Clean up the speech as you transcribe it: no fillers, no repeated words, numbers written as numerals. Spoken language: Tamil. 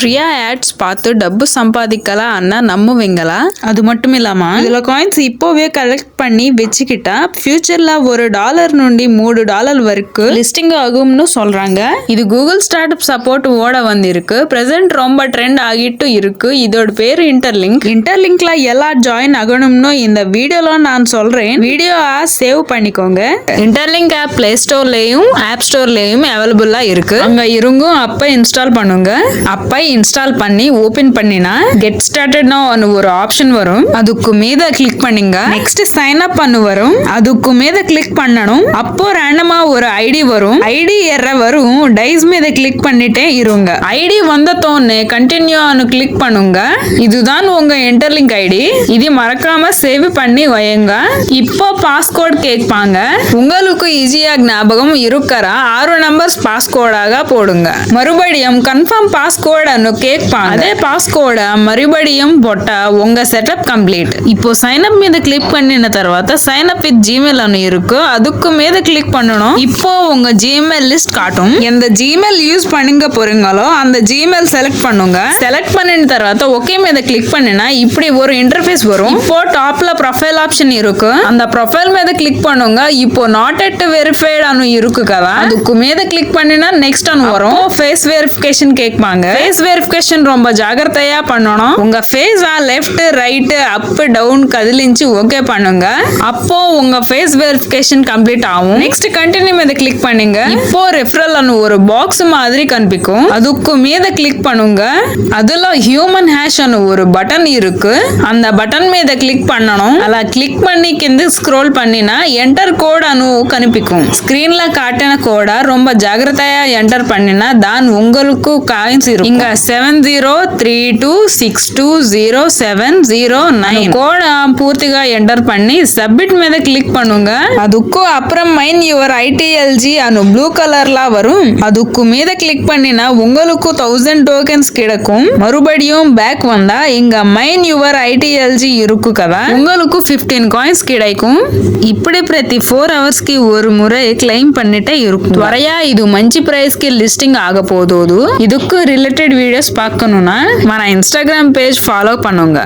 ஃப்ரீயா ஆட்ஸ் பார்த்து டப்பு சம்பாதிக்கலாம் அண்ணா நம்புவீங்களா? அது மட்டும் இல்லாம இதுல காயின்ஸ் இப்போவே கலெக்ட் பண்ணி வச்சுக்கிட்டா ஃபியூச்சர்ல $1 నుండి $3 வரைக்கும் லிஸ்டிங் ஆகும்னு சொல்றாங்க. இது கூகுள் ஸ்டார்ட் அப் சப்போர்ட் ஓட வந்திருக்கு. பிரசன்ட் ரொம்ப ட்ரெண்ட் ஆகிட்டு இருக்கு. இதோட பேரு இன்டர்லிங்க்ல எல்லாம் ஜாயின் ஆகணும்னு இந்த வீடியோல நான் சொல்றேன். வீடியோ சேவ் பண்ணிக்கோங்க. இன்டர்லிங்க் ஆப் பிளே ஸ்டோர்லயும் ஆப் ஸ்டோர்லயும் அவைலபிளா இருக்கு. அங்க இருங்க அப்ப இன்ஸ்டால் பண்ணுங்க. அப்ப இன்ஸ்டால் பண்ணி ஓபன் பண்ணினா கெட் ஸ்டார்டட் நவ் ஒரு ஆப்ஷன் வரும். அதுக்கு மீத கிளிக் பண்ணுங்க. நெக்ஸ்ட் சைன் அப் பண்ணு வரும். அதுக்கு மீத கிளிக் பண்ணணும். அப்போ ரேண்டமா ஒரு ஐடி வரும். ஐடி எர்ரர் வரும். டைஸ் மீத கிளிக் பண்ணிட்டே இருங்க. ஐடி வந்ததோனே கண்டினியூ ஆனு கிளிக் பண்ணுங்க. இதுதான் உங்க இன்டர்லிங்க் ஐடி. இது மறக்காம சேவ் பண்ணி வையுங்க. இப்போ பாஸ்கோட் கேட்பாங்க. உங்களுக்கு ஈஸியா ஞாபகம் இருக்கிற 6 நம்பர்ஸ் பாஸ்கோடாக போடுங்க. மறுபடியும் கன்ஃபார்ம் பாஸ்கோட் கேட்பாங்க. அதே பாஸ்கோட மறுபடியும் போட்டா உங்க செட்டப் கம்ப்ளீட். இப்போ சைன் அப் மீது கிளிக் பண்ணின తర్వాత சைன் அப் வித் ஜிமெயில் அனு இருக்கு. அதுக்கு மீது கிளிக் பண்ணணும். இப்போ உங்க ஜிமெயில் லிஸ்ட் காட்டும். எந்த ஜிமெயில் யூஸ் பண்ணுங்க போறீங்களோ அந்த ஜிமெயில் செலக்ட் பண்ணுங்க. செலக்ட் பண்ணின తర్వాత ஓகே மீது கிளிக் பண்ணினா இப்படி ஒரு இன்டர்ஃபேஸ் வரும். இப்போ டாப்ல ப்ரொஃபைல் ஆப்ஷன் இருக்கு. அந்த ப்ரொஃபைல் மீது கிளிக் பண்ணுங்க. இப்போ நாட் எட் வெரிஃபைட் அனு இருக்கு కదా. அதுக்கு மீது கிளிக் பண்ணினா நெக்ஸ்ட் அனு வரும். ஃபேஸ் வெரிஃபிகேஷன் கேட்பாங்க. ஃபேஸ் வெரிஃபிகேஷன் ரொம்ப ஜாகிரதையா பண்ணணும். உங்க face left right up down கதிலிంచి ஓகே பண்ணுங்க. அப்போ உங்க ஃபேஸ் வெரிஃபிகேஷன் கம்ப்ளீட் ஆகும். நெக்ஸ்ட் கண்டினியூ மீது கிளிக் பண்ணுங்க. இப்போ ரெஃபரல் அனு ஒரு பாக்ஸ் மாதிரி கనిపిக்கும். அதுக்கு மீது கிளிக் பண்ணுங்க. அதுல ஹியூமன் ஹேஷ் அனு ஒரு பட்டன் இருக்கு. அந்த பட்டன் மீது கிளிக் பண்ணணும். அలా கிளிக் பண்ணி కింద ஸ்க்ரோல் பண்ணினா என்டர் கோட் அனு கనిపిக்கும். ஸ்கிரீன்ல காட்டின கோட ரொம்ப ஜாகிரதையா என்டர் பண்ணினா தான் உங்களுக்கு காயின்ஸ் இருக்கும். இங்க 7032620709 கோட பூர்த்திగా ఎంటర్ பண்ணி சப்மிட் மீது கிளிக் பண்ணுங்க. அதுக்கு அப்புறம் மைன் யுவர் ஐடிஎல்ஜி அனு ப்ளூ கலர்ல வரும். அதுக்கு மீத கிளிக் பண்ணினா உங்களுக்கு 1000 டோக்கன்ஸ் கிடைக்கும். மறுபடியும் பேக் வந்தா இங்க மைன் யுவர் ஐடிஎல்ஜி இருக்கு కదా. உங்களுக்கு 15 காயின்ஸ் கிடைக்கும். இப்படி ప్రతి 4 hours కి ஒரு முறை கிளைம் பண்ணிட்டே இருக்கும். త్వరగా இது మంచి ప్రైస్ కి లిస్టింగ్ ஆகப்போகுது. இதுக்கு ரிலேட்டட் வீடியோஸ் பார்க்கணும்னா మన இன்ஸ்டாகிராம் பேஜ் ஃபாலோ பண்ணுங்க.